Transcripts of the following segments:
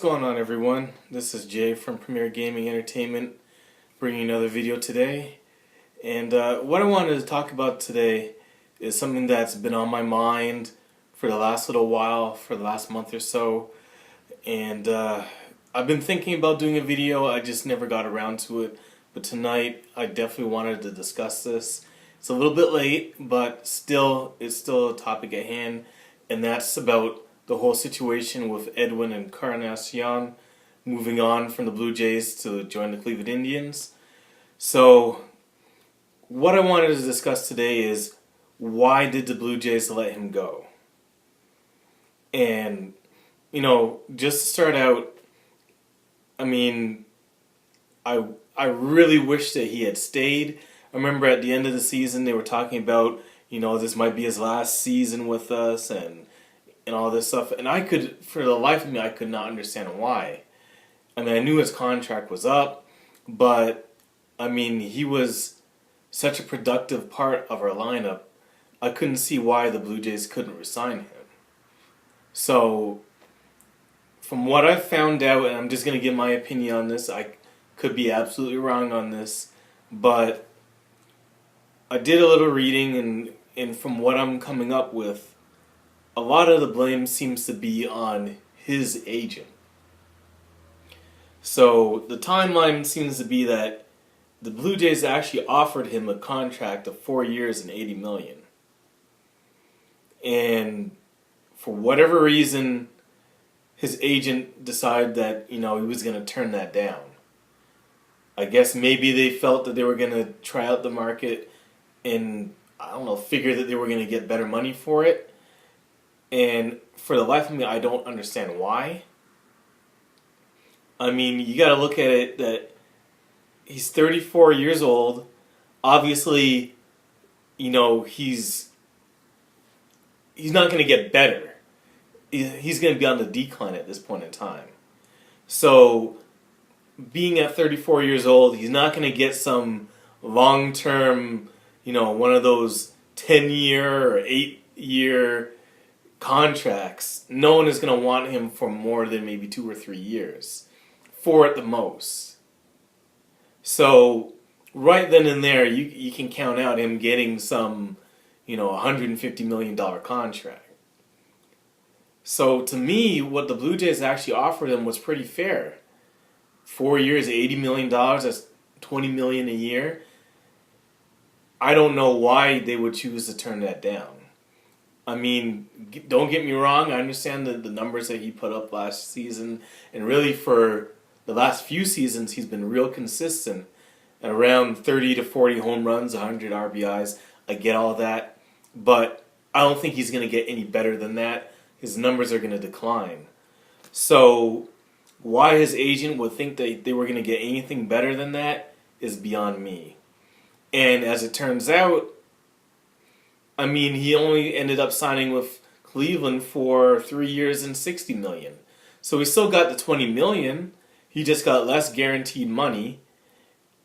going on, everyone? This is Jay from Premier Gaming Entertainment, bringing another video today. And what I wanted to talk about today is something that's been on my mind for the last little while, for the last month or so. And I've been thinking about doing a video, I just never got around to it. But tonight, I definitely wanted to discuss this. It's a little bit late, but it's still a topic at hand. And that's about the whole situation with Edwin Encarnacion moving on from the Blue Jays to join the Cleveland Indians. So, what I wanted to discuss today is, why did the Blue Jays let him go? And, just to start out, I really wish that he had stayed. I remember at the end of the season they were talking about, this might be his last season with us and all this stuff. And for the life of me, I could not understand why. I knew his contract was up, but, he was such a productive part of our lineup. I couldn't see why the Blue Jays couldn't resign him. So, from what I've found out, and I'm just going to give my opinion on this, I could be absolutely wrong on this, but I did a little reading, and from what I'm coming up with, a lot of the blame seems to be on his agent. So the timeline seems to be that the Blue Jays actually offered him a contract of 4 years and $80 million. And for whatever reason, his agent decided that, he was going to turn that down. I guess maybe they felt that they were going to try out the market and, figure that they were going to get better money for it. And for the life of me, I don't understand why. You got to look at it that he's 34 years old. Obviously, he's not going to get better. He's going to be on the decline at this point in time. So, being at 34 years old, he's not going to get some long-term, one of those 10-year or 8-year contracts. No one is going to want him for more than maybe 2 or 3 years. 4 at the most. So, right then and there, you can count out him getting some, $150 million contract. So, to me, what the Blue Jays actually offered him was pretty fair. 4 years, $80 million, that's $20 million a year. I don't know why they would choose to turn that down. Don't get me wrong, I understand the numbers that he put up last season, and really for the last few seasons he's been real consistent at around 30 to 40 home runs, 100 RBIs. I get all that, but I don't think he's going to get any better than that. His numbers are going to decline. So why his agent would think that they were going to get anything better than that is beyond me. And as it turns out, he only ended up signing with Cleveland for 3 years and $60 million. So he still got the $20 million. He just got less guaranteed money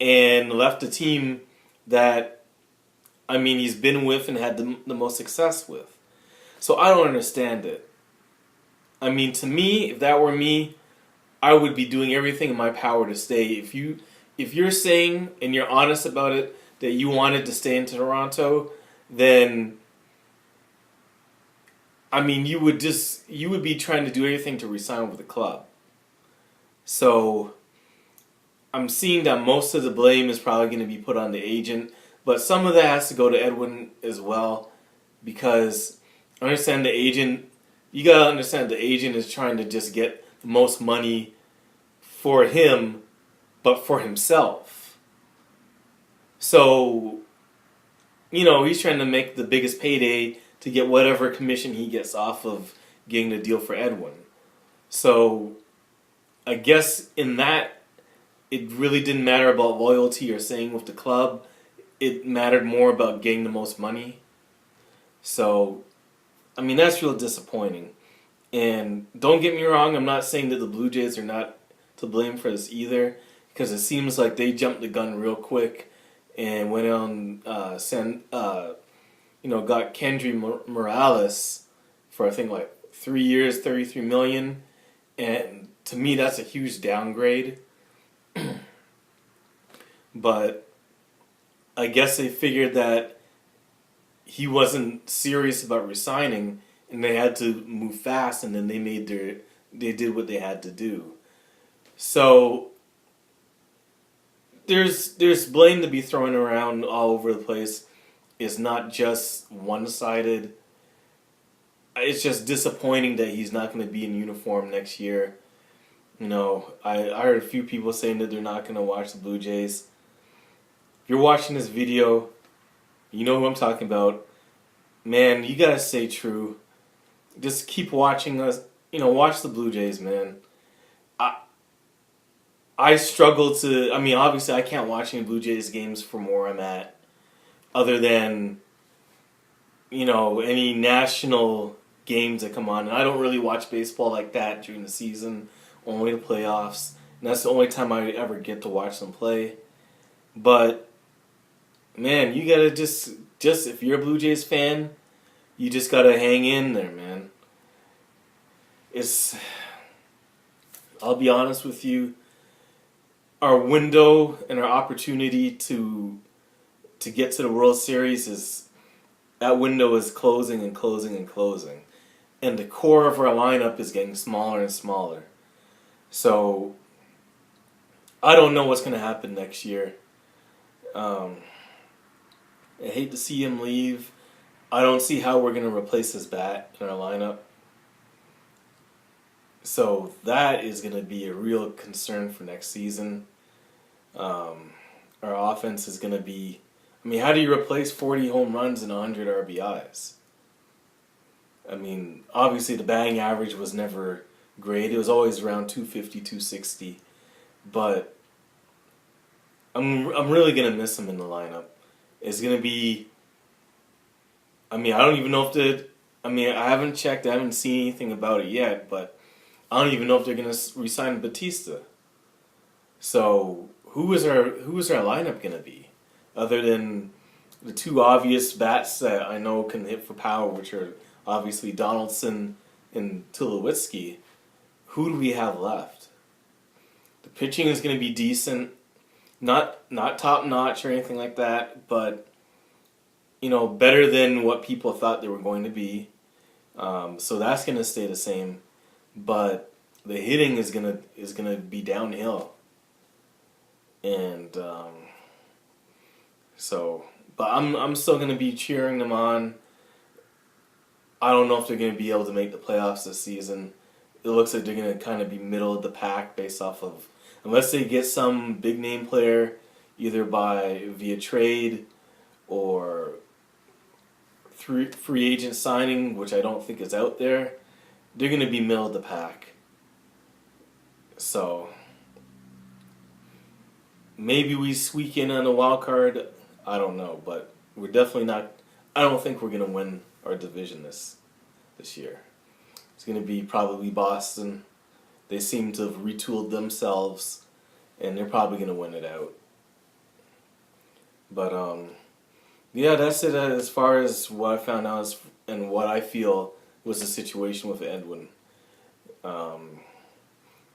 and left a team that, he's been with and had the most success with. So I don't understand it. To me, if that were me, I would be doing everything in my power to stay. If you're saying, and you're honest about it, that you wanted to stay in Toronto, then you would be trying to do everything to resign with the club. So I'm seeing that most of the blame is probably going to be put on the agent, but some of that has to go to Edwin as well, because you gotta understand the agent is trying to just get the most money for him, but for himself. So, he's trying to make the biggest payday to get whatever commission he gets off of getting the deal for Edwin. So, I guess in that, it really didn't matter about loyalty or staying with the club. It mattered more about getting the most money. So, that's real disappointing. And don't get me wrong, I'm not saying that the Blue Jays are not to blame for this either, because it seems like they jumped the gun real quick and went on got Kendry Morales for I think like 3 years, $33 million, and to me, that's a huge downgrade. But I guess they figured that he wasn't serious about resigning, and they had to move fast, and then they did what they had to do. So there's blame to be thrown around all over the place. It's not just one-sided. It's just disappointing that he's not going to be in uniform next year. You know, I heard a few people saying that they're not going to watch the Blue Jays. If you're watching this video, you know who I'm talking about. Man, you gotta stay true. Just keep watching us. You know, watch the Blue Jays, man. I struggle to. I mean, obviously, I can't watch any Blue Jays games from where I'm at, other than, you know, any national games that come on. And I don't really watch baseball like that during the season, only the playoffs. And that's the only time I ever get to watch them play. But man, you gotta just if you're a Blue Jays fan, you just gotta hang in there, man. I'll be honest with you, our window and our opportunity to get to the World Series that window is closing and closing and closing. And the core of our lineup is getting smaller and smaller. So I don't know what's gonna happen next year. I hate to see him leave. I don't see how we're going to replace his bat in our lineup. So that is going to be a real concern for next season. Our offense is going to be... I mean, how do you replace 40 home runs and 100 RBIs? I mean, obviously the batting average was never great. It was always around 250, 260. But I'm really going to miss him in the lineup. It's going to be... I mean, I don't even know if I haven't checked. I haven't seen anything about it yet, but I don't even know if they're going to re-sign Batista. So who is our lineup going to be? Other than the two obvious bats that I know can hit for power, which are obviously Donaldson and Tulowitzki, who do we have left? The pitching is going to be decent. Not top notch or anything like that, but you know, better than what people thought they were going to be. So that's going to stay the same, but the hitting is gonna be downhill, and but I'm still going to be cheering them on. I don't know if they're going to be able to make the playoffs this season. It looks like they're going to kind of be middle of the pack based off of, unless they get some big name player, either via trade or free agent signing, which I don't think is out there. They're going to be middle of the pack. So maybe we squeak in on a wild card. I don't know, but we're definitely not. I don't think we're going to win our division this year. It's going to be probably Boston. They seem to have retooled themselves, and they're probably going to win it out. But yeah, that's it as far as what I found out and what I feel was the situation with Edwin.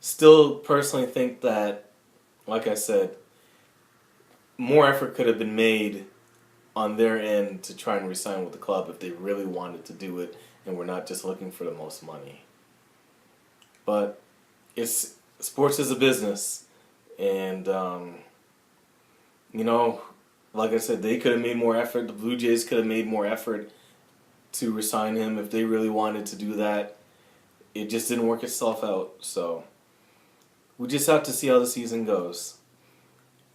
Still personally think that, like I said, more effort could have been made on their end to try and re-sign with the club if they really wanted to do it and were not just looking for the most money. But sports is a business, and you know, like I said, they could have made more effort. The Blue Jays could have made more effort to re-sign him if they really wanted to do that. It just didn't work itself out, so we just have to see how the season goes.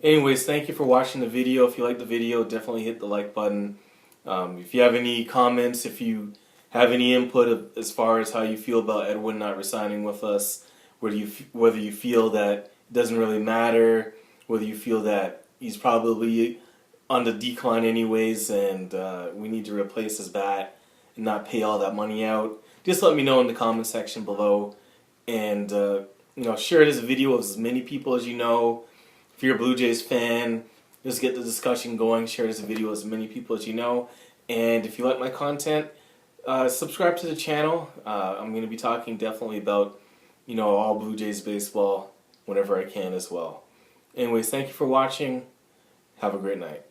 Anyways, thank you for watching the video. If you like the video, definitely hit the like button. If you have any comments, if you have any input as far as how you feel about Edwin not resigning with us, whether you feel that it doesn't really matter, whether you feel that he's probably on the decline anyways and we need to replace his bat and not pay all that money out, just let me know in the comment section below. And you know, share this video with as many people as you know. If you're a Blue Jays fan, just get the discussion going. Share this video with as many people as you know. And if you like my content, subscribe to the channel. I'm going to be talking definitely about all Blue Jays baseball whenever I can as well. Anyways, thank you for watching. Have a great night.